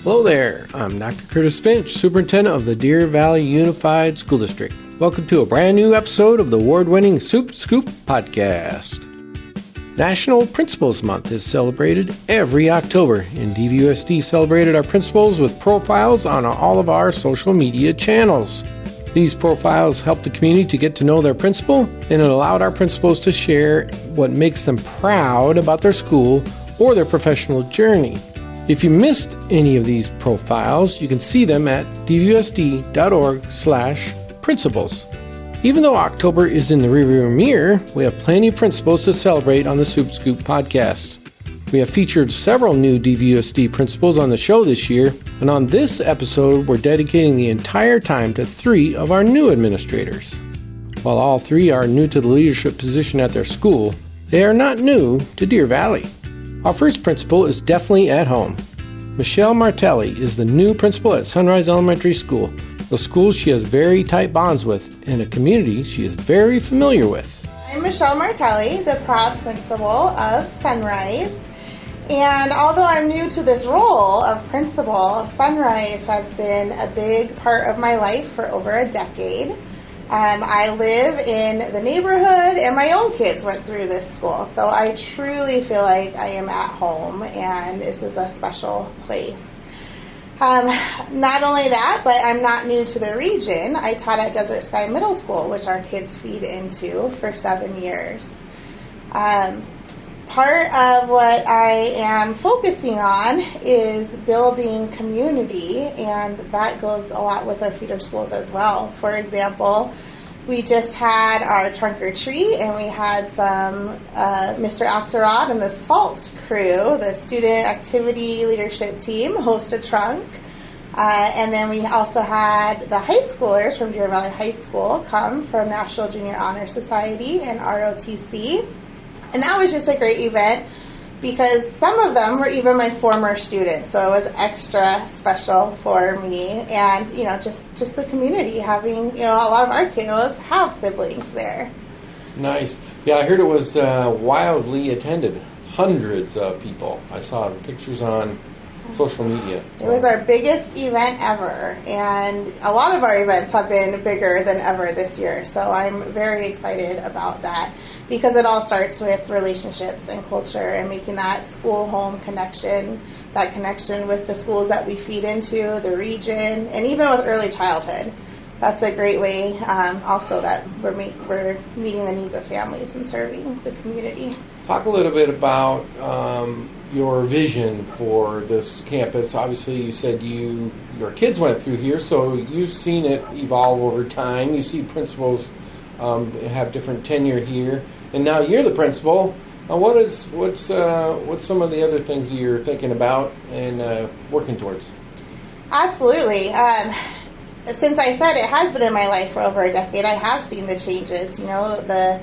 Hello there, I'm Dr. Curtis Finch, Superintendent of the Deer Valley Unified School District. Welcome to a brand new episode of the award-winning Supe Scoop podcast. National Principals Month is celebrated every October, and DVUSD celebrated our principals with profiles on all of our social media channels. These profiles help the community to get to know their principal, and it allowed our principals to share what makes them proud about their school or their professional journey. If you missed any of these profiles, you can see them at dvusd.org/principals. Even though October is in the rearview mirror, we have plenty of principals to celebrate on the Supe Scoop podcast. We have featured several new DVUSD principals on the show this year, and on this episode, we're dedicating the entire time to 3 of our new administrators. While all 3 are new to the leadership position at their school, they are not new to Deer Valley. Our first principal is definitely at home. Michelle Martelli is the new principal at Sunrise Elementary School, the school she has very tight bonds with and a community she is very familiar with. I'm Michelle Martelli, the proud principal of Sunrise. And although I'm new to this role of principal, Sunrise has been a big part of my life for over a decade. I live in the neighborhood, and my own kids went through this school, so I truly feel like I am at home, and this is a special place. Not only that, but I'm not new to the region. I taught at Desert Sky Middle School, which our kids feed into, for 7 years. Part of what I am focusing on is building community, and that goes a lot with our feeder schools as well. For example, we just had our trunk or treat, and we had some Mr. Axelrod and the SALT crew, the Student Activity Leadership Team, host a trunk. And then we also had the high schoolers from Deer Valley High School come from National Junior Honor Society and ROTC. And that was just a great event because some of them were even my former students, so it was extra special for me. And, just the community having, a lot of our kiddos have siblings there. Nice. Yeah, I heard it was wildly attended. Hundreds of people. I saw pictures on social media. It was our biggest event ever, and a lot of our events have been bigger than ever this year, so I'm very excited about that because it all starts with relationships and culture and making that school-home connection, that connection with the schools that we feed into, the region, and even with early childhood. That's a great way also that we're meeting the needs of families and serving the community. Talk a little bit about your vision for this campus. Obviously, you said your kids went through here, so you've seen it evolve over time. You see principals have different tenure here, and now you're the principal. What's some of the other things you're thinking about and working towards? Absolutely. Since I said it has been in my life for over a decade, I have seen the changes. The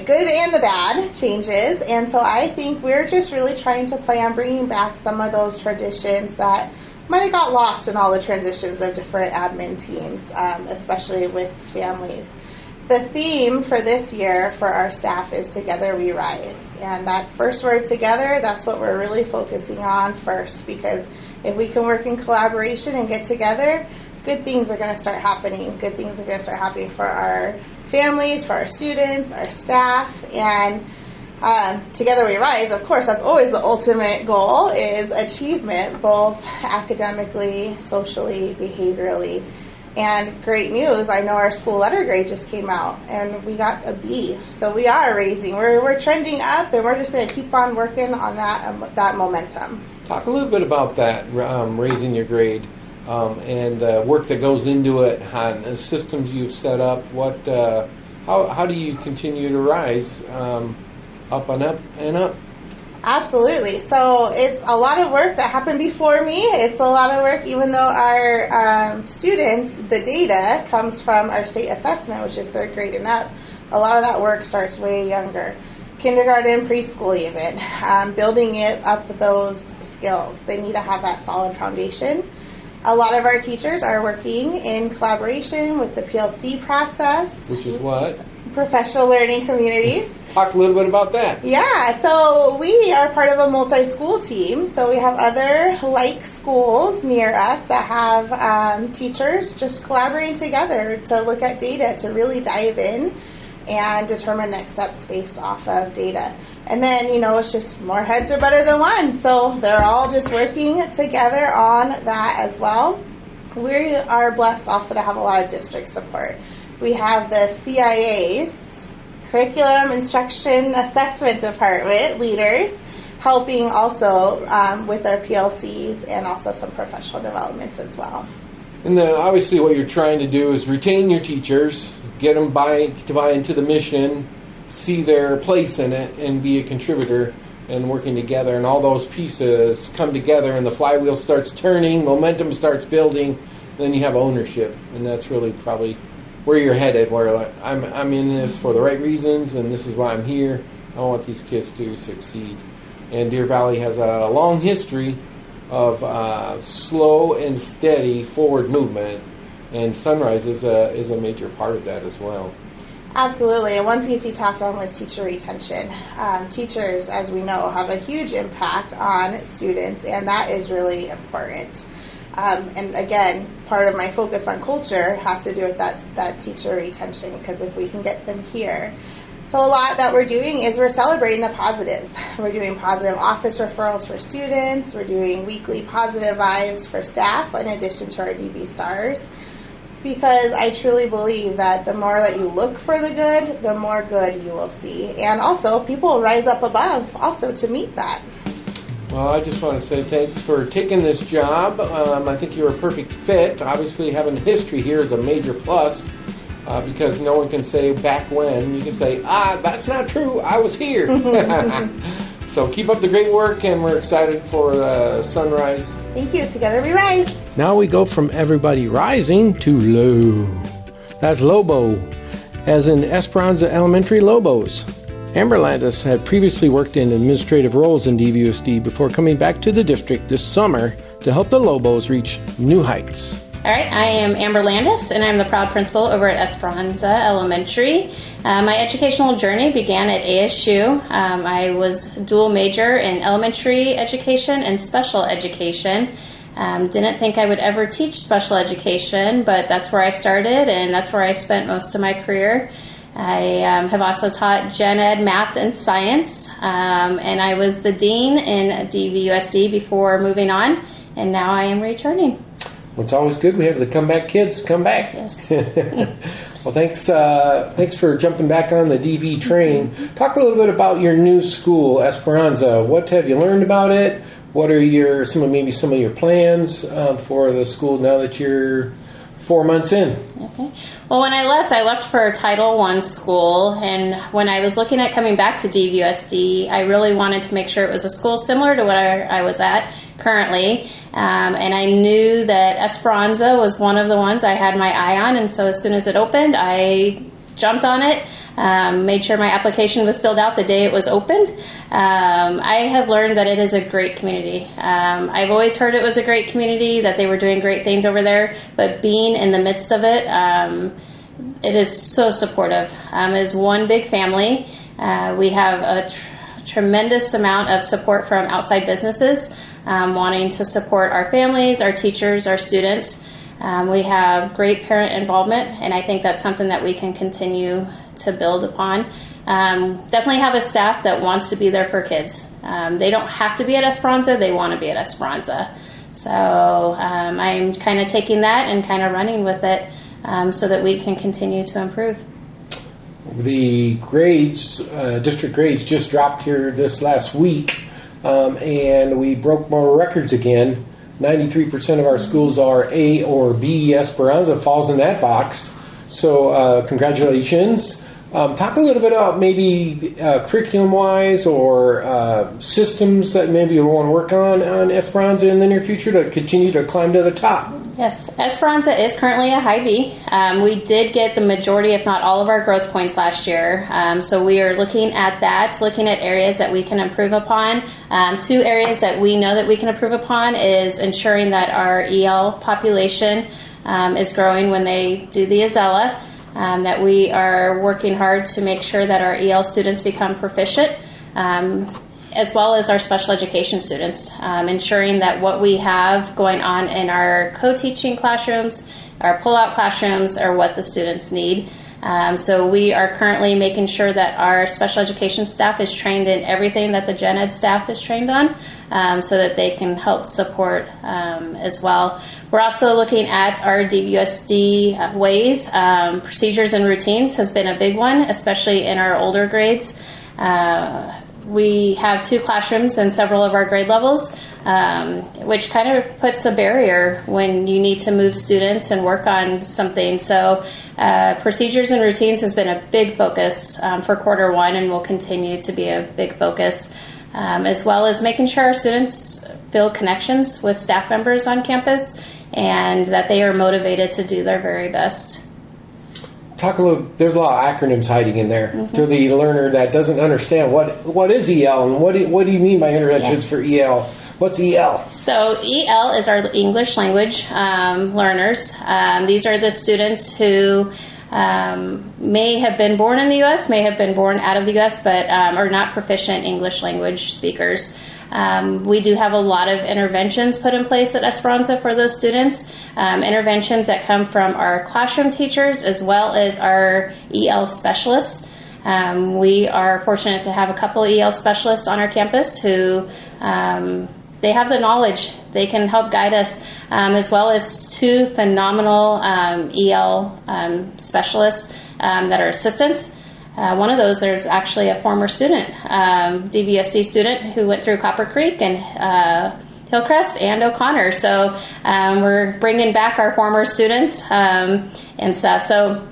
good and the bad changes, and so I think we're just really trying to play on bringing back some of those traditions that might have got lost in all the transitions of different admin teams, especially with families. The theme for this year for our staff is Together We Rise, and that first word together, that's what we're really focusing on first, because if we can work in collaboration and get together, good things are going to start happening. Good things are going to start happening for our families, for our students, our staff, and Together We Rise, of course, that's always the ultimate goal, is achievement, both academically, socially, behaviorally. And great news, I know our school letter grade just came out, and we got a B. So we are raising. We're trending up, and we're just going to keep on working on that momentum. Talk a little bit about that, raising your grade. And the work that goes into it, and the systems you've set up. How do you continue to rise up and up and up? Absolutely. So it's a lot of work that happened before me. It's a lot of work, even though our students, the data comes from our state assessment, which is 3rd grade and up. A lot of that work starts way younger. Kindergarten, preschool even. Building it up those skills. They need to have that solid foundation. A lot of our teachers are working in collaboration with the PLC process. Which is what? Professional Learning Communities. Talk a little bit about that. Yeah, so we are part of a multi-school team. So we have other like schools near us that have teachers just collaborating together to look at data, to really dive in and determine next steps based off of data. And then, it's just more heads are better than one. So they're all just working together on that as well. We are blessed also to have a lot of district support. We have the CIA's Curriculum Instruction Assessment Department leaders helping also with our PLCs and also some professional developments as well. And then obviously what you're trying to do is retain your teachers, get them to buy into the mission, see their place in it, and be a contributor and working together. And all those pieces come together and the flywheel starts turning, momentum starts building, then you have ownership. And that's really probably where you're headed, where like, I'm in this for the right reasons and this is why I'm here. I want these kids to succeed. And Deer Valley has a long history of slow and steady forward movement, and Sunrise is a major part of that as well. Absolutely, and one piece you talked on was teacher retention. Teachers, as we know, have a huge impact on students, and that is really important. And again, part of my focus on culture has to do with that teacher retention, because if we can get them here. So a lot that we're doing is we're celebrating the positives. We're doing positive office referrals for students. We're doing weekly positive vibes for staff in addition to our DB stars. Because I truly believe that the more that you look for the good, the more good you will see. And also, people will rise up above also to meet that. Well, I just want to say thanks for taking this job. I think you're a perfect fit. Obviously, having history here is a major plus. Because no one can say back when. You can say, that's not true, I was here. So keep up the great work, and we're excited for Sunrise. Thank you. Together we rise. Now we go from everybody rising to low. That's Lobo, as in Esperanza Elementary Lobos. Amber Landis had previously worked in administrative roles in DVUSD before coming back to the district this summer to help the Lobos reach new heights. All right, I am Amber Landis, and I'm the proud principal over at Esperanza Elementary. My educational journey began at ASU. I was dual major in elementary education and special education. Didn't think I would ever teach special education, but that's where I started, and that's where I spent most of my career. I have also taught gen ed, math, and science, and I was the dean in DVUSD before moving on, and now I am returning. Well, it's always good. We have the comeback kids come back. Yes. Well, thanks for jumping back on the DV train. Talk a little bit about your new school, Esperanza. What have you learned about it? What are some of your plans for the school now that you're 4 months in? Okay. Well, when I left for a Title I school, and when I was looking at coming back to DVUSD, I really wanted to make sure it was a school similar to what I was at currently, and I knew that Esperanza was one of the ones I had my eye on, and so as soon as it opened, I jumped on it, made sure my application was filled out the day it was opened. I have learned that it is a great community. I've always heard it was a great community, that they were doing great things over there, but being in the midst of it, it is so supportive. As one big family, we have a tremendous amount of support from outside businesses wanting to support our families, our teachers, our students. We have great parent involvement, and I think that's something that we can continue to build upon. Definitely have a staff that wants to be there for kids. They don't have to be at Esperanza, they want to be at Esperanza. So I'm kind of taking that and kind of running with it so that we can continue to improve. The grades, district grades, just dropped here this last week, and we broke more records again. 93% of our schools are A or B. Esperanza falls in that box. So congratulations. Talk a little bit about maybe curriculum-wise or systems that maybe you want to work on Esperanza in the near future to continue to climb to the top. Yes, Esperanza is currently a high B. We did get the majority, if not all, of our growth points last year. So we are looking at that, looking at areas that we can improve upon. 2 areas that we know that we can improve upon is ensuring that our EL population is growing when they do the Azella. that we are working hard to make sure that our EL students become proficient, as well as our special education students, ensuring that what we have going on in our co-teaching classrooms, our pull-out classrooms, are what the students need. So we are currently making sure that our special education staff is trained in everything that the gen ed staff is trained on, so that they can help support as well. We're also looking at our DVUSD ways. Procedures and routines has been a big one, especially in our older grades. We have 2 classrooms in several of our grade levels, which kind of puts a barrier when you need to move students and work on something. So procedures and routines has been a big focus for Q1 and will continue to be a big focus, as well as making sure our students build connections with staff members on campus and that they are motivated to do their very best. Talk a little. There's a lot of acronyms hiding in there. Mm-hmm. To the learner that doesn't understand what is EL and what do you mean by interventions for EL? What's EL? So EL is our English language learners. These are the students who may have been born in the U.S., may have been born out of the U.S., but are not proficient English language speakers. We do have a lot of interventions put in place at Esperanza for those students, interventions that come from our classroom teachers as well as our EL specialists. We are fortunate to have a couple EL specialists on our campus who they have the knowledge. They can help guide us, as well as 2 phenomenal EL specialists that are assistants. One of those is actually a former student, DVUSD student who went through Copper Creek and Hillcrest and O'Connor. So we're bringing back our former students and stuff. So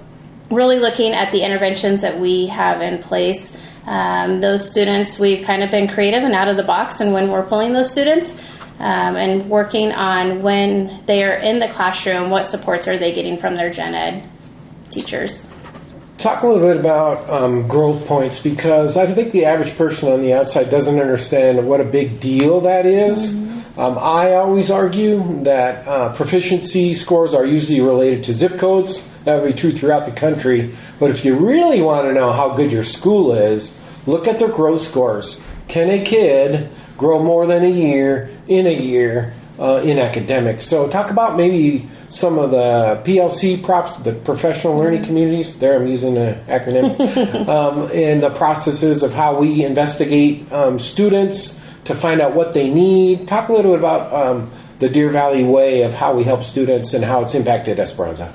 really looking at the interventions that we have in place. Those students, we've kind of been creative and out of the box, and when we're pulling those students and working on when they are in the classroom, what supports are they getting from their gen ed teachers. Talk a little bit about growth points, because I think the average person on the outside doesn't understand what a big deal that is. Mm-hmm. I always argue that proficiency scores are usually related to zip codes. That would be true throughout the country. But if you really want to know how good your school is, look at their growth scores. Can a kid grow more than a year in academics? So talk about maybe some of the PLC props, the professional learning communities. There I'm using an acronym. And the processes of how we investigate students to find out what they need. Talk a little bit about the Deer Valley way of how we help students and how it's impacted Esperanza.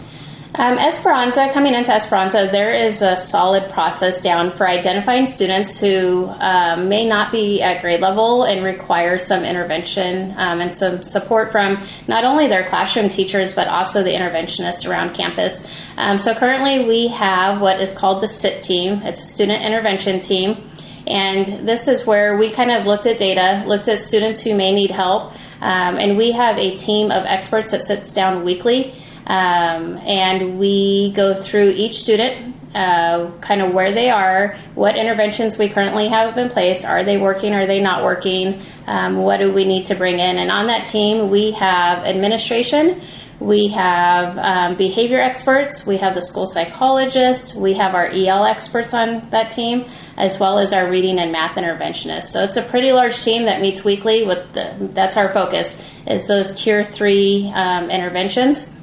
Coming into Esperanza, there is a solid process down for identifying students who may not be at grade level and require some intervention and some support from not only their classroom teachers, but also the interventionists around campus. So currently we have what is called the SIT team. It's a student intervention team. And this is where we kind of looked at data, looked at students who may need help, and we have a team of experts that sits down weekly. And we go through each student, kind of where they are, what interventions we currently have in place, are they working, are they not working, what do we need to bring in. And on that team, we have administration, we have behavior experts, we have the school psychologist, we have our EL experts on that team, as well as our reading and math interventionists. So it's a pretty large team that meets weekly. That's our focus, is those tier 3 interventions.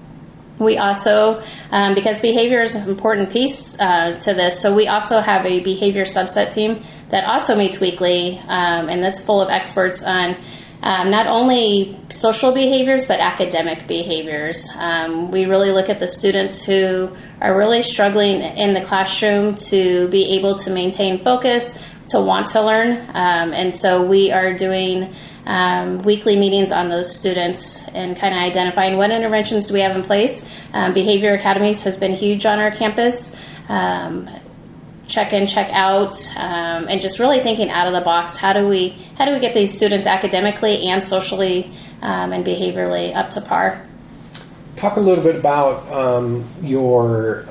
We also, because behavior is an important piece to this, so we also have a behavior subset team that also meets weekly, and that's full of experts on not only social behaviors, but academic behaviors. We really look at the students who are really struggling in the classroom to be able to maintain focus, to want to learn, and so we are doing weekly meetings on those students and kind of identifying what interventions do we have in place. Behavior Academies has been huge on our campus. Check in, check out, and just really thinking out of the box. How do we get these students academically and socially and behaviorally up to par? Talk a little bit about your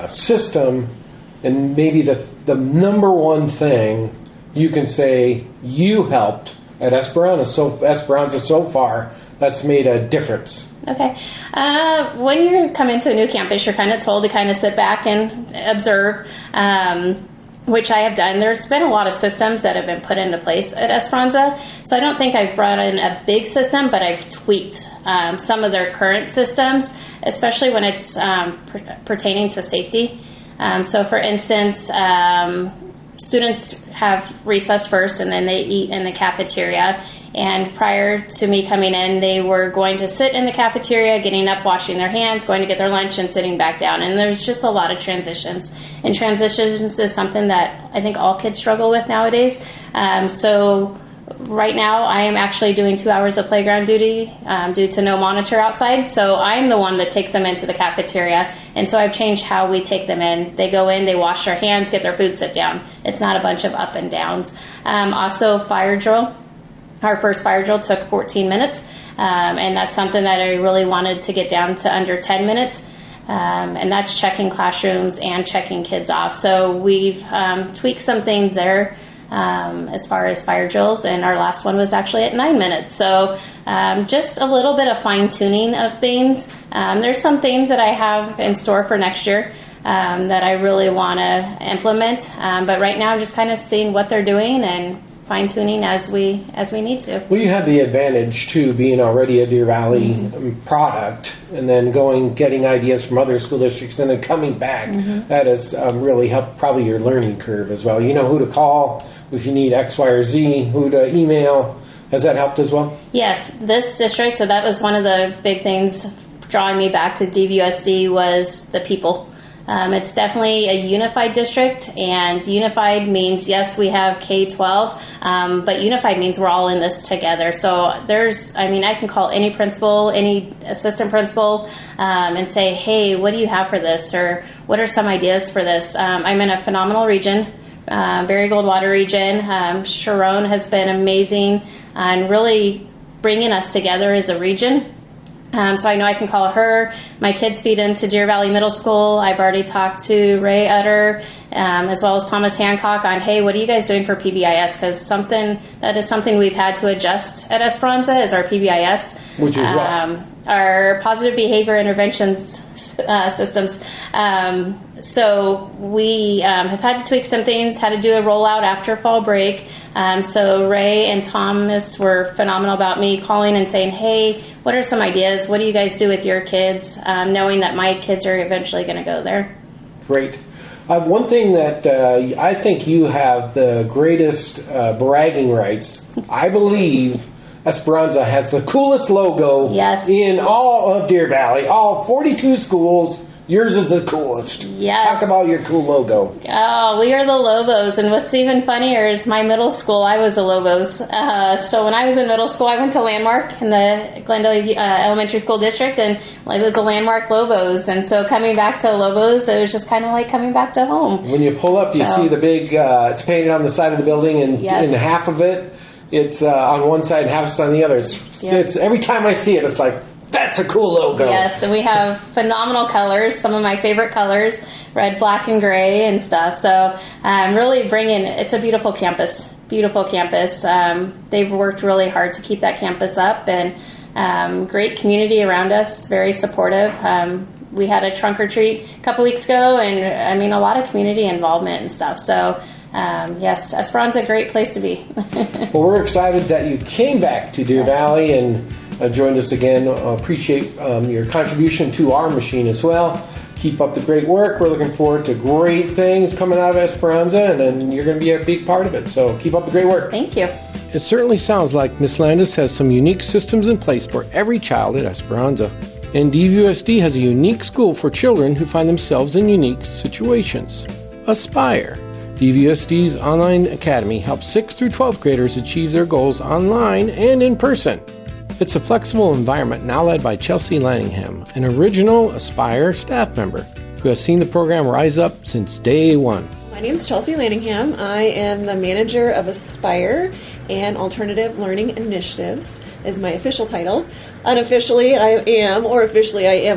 system and maybe the number one thing you can say you helped at Esperanza so far that's made a difference? Okay. When you come into a new campus, you're kind of told to kind of sit back and observe, which I have done. There's been a lot of systems that have been put into place at Esperanza, so I don't think I've brought in a big system, but I've tweaked some of their current systems, especially when it's pertaining to safety. So, for instance, students have recess first, and then they eat in the cafeteria. And prior to me coming in, they were going to sit in the cafeteria, getting up, washing their hands, going to get their lunch, and sitting back down. And there's just a lot of transitions. And transitions is something that I think all kids struggle with nowadays. So right now, I am actually doing 2 hours of playground duty due to no monitor outside. So I'm the one that takes them into the cafeteria. And so I've changed how we take them in. They go in, they wash their hands, get their food, sit down. It's not a bunch of up and downs. Also, fire drill. Our first fire drill took 14 minutes, and that's something that I really wanted to get down to under 10 minutes, and that's checking classrooms and checking kids off. So we've tweaked some things there as far as fire drills, and our last one was actually at 9 minutes. So just a little bit of fine-tuning of things. There's some things that I have in store for next year that I really want to implement, but right now I'm just kind of seeing what they're doing and fine-tuning as we need to. Well, you had the advantage, too, being already a Deer Valley product, and then getting ideas from other school districts, and then coming back. That has really helped probably your learning curve as well. You know who to call if you need X, Y, or Z, who to email. Has that helped as well? Yes, this district, so that was one of the big things drawing me back to DVUSD was the people. It's definitely a unified district, and unified means, yes, we have K-12, but unified means we're all in this together. So I can call any principal, any assistant principal, and say, hey, what do you have for this? Or what are some ideas for this? I'm in a phenomenal region, very Goldwater region. Sharon has been amazing and really bringing us together as a region. So I know I can call her. My kids feed into Deer Valley Middle School. I've already talked to Ray Utter as well as Thomas Hancock on, hey, what are you guys doing for PBIS? Because that is something we've had to adjust at Esperanza is our PBIS. Which is what? Our positive behavior interventions systems. So we have had to tweak some things, had to do a rollout after fall break. So Ray and Thomas were phenomenal about me calling and saying, hey, what are some ideas? What do you guys do with your kids? Knowing that my kids are eventually going to go there. Great. One thing that I think you have the greatest bragging rights, I believe Esperanza has the coolest logo in all of Deer Valley, all 42 schools. Yours is the coolest. Yes. Talk about your cool logo. Oh, we are the Lobos. And what's even funnier is my middle school, I was a Lobos. So when I was in middle school, I went to Landmark in the Glendale Elementary School District, and it was a Landmark Lobos. And so coming back to Lobos, it was just kind of like coming back to home. When you pull up, you see the big, it's painted on the side of the building, and in half of it, it's on one side and half it's on the other. It's every time I see it, it's like, that's a cool logo. Yes, and we have phenomenal colors, some of my favorite colors, red, black, and gray and stuff. So really it's a beautiful campus, They've worked really hard to keep that campus up, and great community around us, very supportive. We had a trunk or treat a couple weeks ago, and a lot of community involvement and stuff. So yes, Esperanza, a great place to be. Well, we're excited that you came back to Deer Valley and joined us again. Appreciate your contribution to our machine as well. Keep up the great work. We're looking forward to great things coming out of Esperanza, and then you're going to be a big part of it. So keep up the great work. Thank you. It certainly sounds like Ms. Landis has some unique systems in place for every child at Esperanza. And DVUSD has a unique school for children who find themselves in unique situations. Aspire. DVUSD's online academy helps 6th through 12th graders achieve their goals online and in person. It's a flexible environment now led by Chelsey Laningham, an original Aspire staff member who has seen the program rise up since day one. My name is Chelsey Laningham. I am the manager of Aspire and Alternative Learning Initiatives is my official title. Unofficially, I am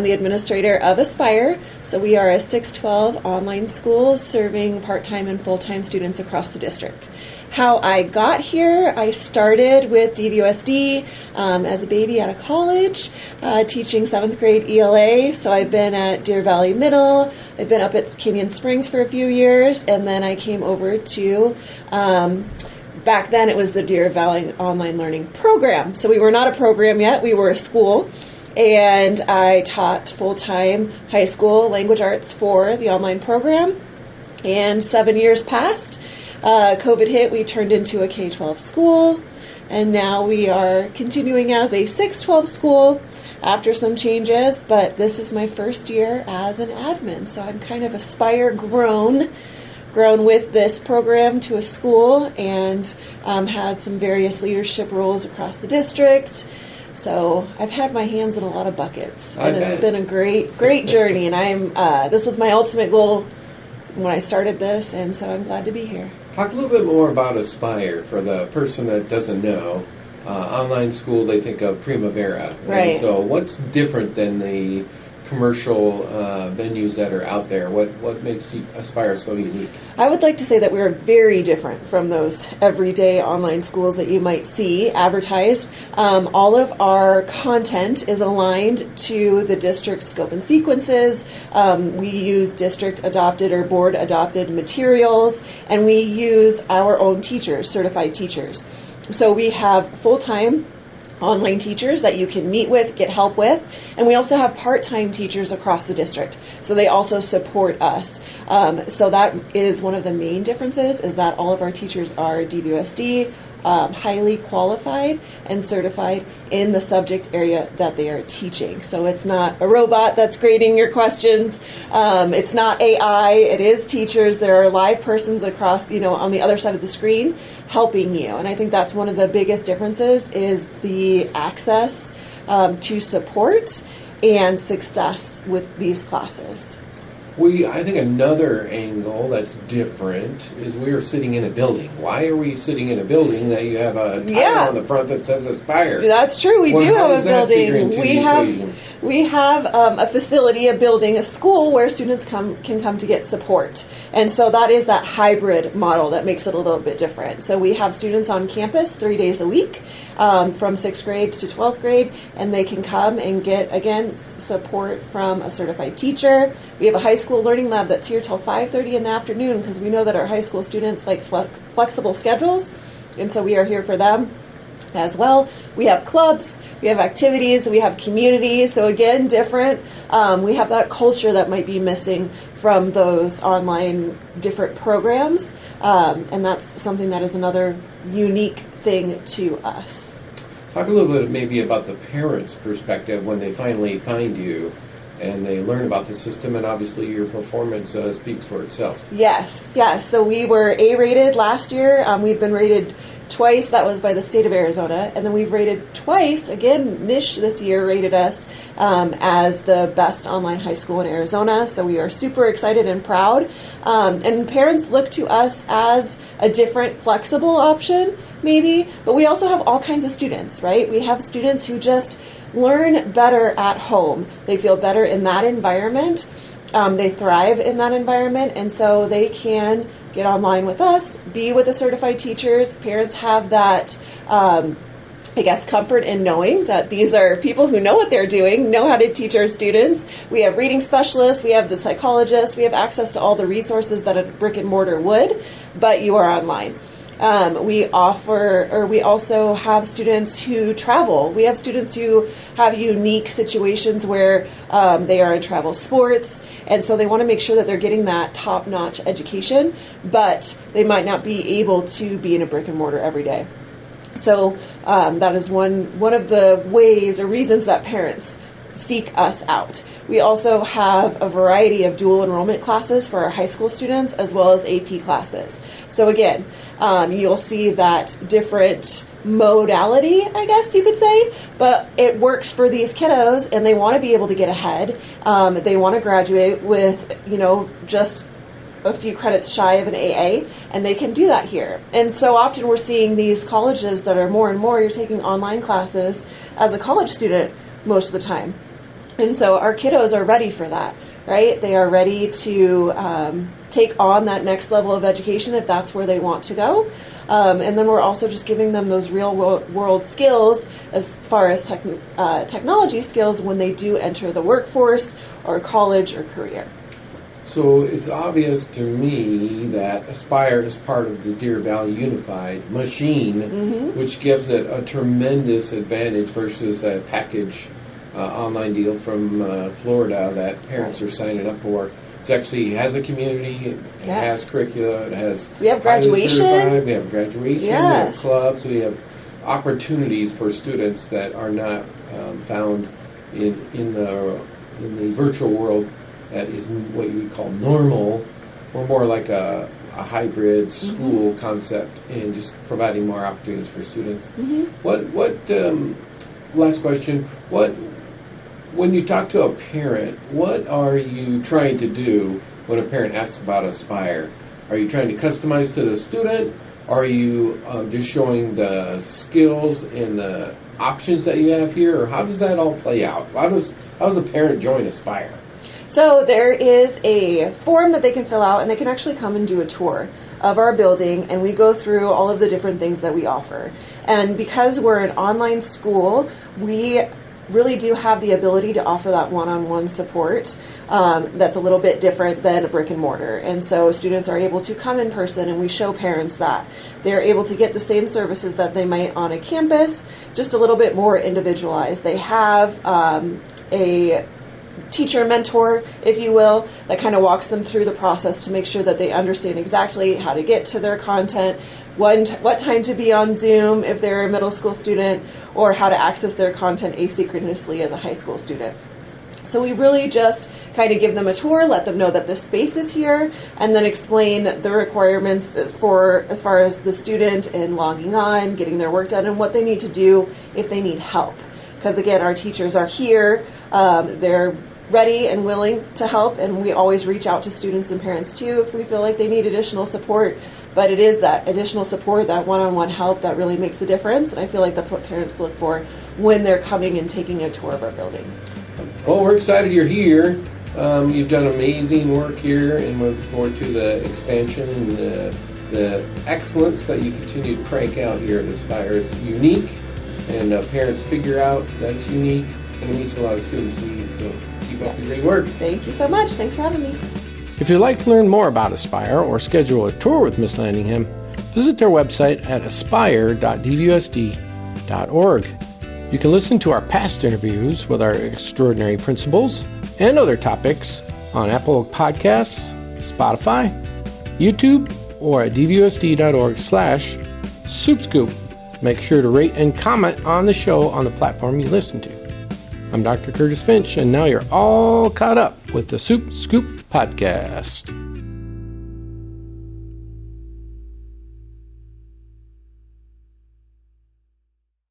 the administrator of Aspire. So we are a 6-12 online school serving part-time and full-time students across the district. how I got here, I started with DVUSD as a baby out of college, teaching 7th grade ELA. So I've been at Deer Valley Middle, I've been up at Canyon Springs for a few years, and then I came over to, back then it was the Deer Valley Online Learning Program. So we were not a program yet, we were a school. And I taught full-time high school language arts for the online program. And 7 years passed. COVID hit, we turned into a K-12 school. And now we are continuing as a 6-12 school after some changes. But this is my first year as an admin. So I'm kind of Aspire grown with this program to a school, and had some various leadership roles across the district. So I've had my hands in a lot of buckets, and it's been a great journey. And this was my ultimate goal when I started this, and so I'm glad to be here. Talk a little bit more about Aspire for the person that doesn't know. Online school, they think of Primavera. Right. And so what's different than the commercial venues that are out there? What makes Aspire so unique? I would like to say that we're very different from those everyday online schools that you might see advertised. All of our content is aligned to the district scope and sequences. We use district adopted or board adopted materials, and we use our own teachers, certified teachers. So we have full-time online teachers that you can meet with, get help with, and we also have part-time teachers across the district, so they also support us. So that is one of the main differences, is that all of our teachers are DVUSD, highly qualified and certified in the subject area that they are teaching. So it's not a robot that's grading your questions. It's not AI. It is teachers. There are live persons across, on the other side of the screen helping you. And I think that's one of the biggest differences, is the access to support and success with these classes. I think another angle that's different is we are sitting in a building. Why are we sitting in a building that you have a title on the front that says Aspire? That's true. We do have a building. We have a facility, a building, a school where students can come to get support. And so that is that hybrid model that makes it a little bit different. So we have students on campus 3 days a week, from 6th grade to 12th grade, and they can come and get, again, support from a certified teacher. We have a high school learning lab that's here till 5:30 in the afternoon, because we know that our high school students like flexible schedules, and so we are here for them as well. We have clubs, we have activities, we have community. So again, different. We have that culture that might be missing from those online different programs, and that's something that is another unique thing to us. Talk a little bit maybe about the parents' perspective when they finally find you and they learn about the system, and obviously your performance speaks for itself. Yes. So we were A-rated last year. We've been rated twice. That was by the state of Arizona. And then we've rated twice. Again, Niche this year rated us as the best online high school in Arizona. So we are super excited and proud. And parents look to us as a different, flexible option, maybe. But we also have all kinds of students, right? We have students who just learn better at home. They feel better in that environment. They thrive in that environment, and so they can get online with us, be with the certified teachers. Parents have that, comfort in knowing that these are people who know what they're doing, know how to teach our students. We have reading specialists, we have the psychologists, we have access to all the resources that a brick and mortar would, but you are online. We also have students who travel. We have students who have unique situations where they are in travel sports, and so they want to make sure that they're getting that top-notch education, but they might not be able to be in a brick and mortar every day. So that is one of the ways or reasons that parents seek us out. We also have a variety of dual enrollment classes for our high school students, as well as AP classes. So again, you'll see that different modality, I guess you could say, but it works for these kiddos, and they want to be able to get ahead. They want to graduate with, just a few credits shy of an AA, and they can do that here. And so often we're seeing these colleges that are more and more, you're taking online classes as a college student most of the time. And so our kiddos are ready for that, right? They are ready to take on that next level of education if that's where they want to go. And then we're also just giving them those real world skills as far as technology skills when they do enter the workforce or college or career. So it's obvious to me that Aspire is part of the Deer Valley Unified machine, which gives it a tremendous advantage versus a package online deal from Florida that parents are signing up for. It actually has a community, it has curricula, it has... We have graduation. We have graduation, we have clubs, we have opportunities for students that are not found in the virtual world. That is what you would call normal, or more like a hybrid school concept, and just providing more opportunities for students. Last question, when you talk to a parent, what are you trying to do when a parent asks about Aspire? Are you trying to customize to the student? Are you just showing the skills and the options that you have here, or how does that all play out? How does a parent join Aspire? So there is a form that they can fill out, and they can actually come and do a tour of our building, and we go through all of the different things that we offer. And because we're an online school, we really do have the ability to offer that one-on-one support that's a little bit different than a brick and mortar. And so students are able to come in person, and we show parents that they're able to get the same services that they might on a campus, just a little bit more individualized. They have a teacher mentor, if you will, that kind of walks them through the process to make sure that they understand exactly how to get to their content, what time to be on Zoom if they're a middle school student, or how to access their content asynchronously as a high school student. So we really just kind of give them a tour, let them know that the space is here, and then explain the requirements for as far as the student and logging on, getting their work done, and what they need to do if they need help. Because again, our teachers are here, they're ready and willing to help, and we always reach out to students and parents too if we feel like they need additional support. But it is that additional support, that one-on-one help, that really makes a difference, and I feel like that's what parents look for when they're coming and taking a tour of our building. Well, we're excited you're here. You've done amazing work here, and we're looking forward to the expansion and the excellence that you continue to crank out here at Aspire. It's unique, and parents figure out that it's unique, and it meets a lot of students' needs. So keep up the great work. Thank you so much. Thanks for having me. If you'd like to learn more about Aspire or schedule a tour with Ms. Laningham, visit their website at aspire.dvusd.org. You can listen to our past interviews with our extraordinary principals and other topics on Apple Podcasts, Spotify, YouTube, or at dvusd.org/SupeScoop. Make sure to rate and comment on the show on the platform you listen to. I'm Dr. Curtis Finch, and now you're all caught up with the Supe Scoop Podcast.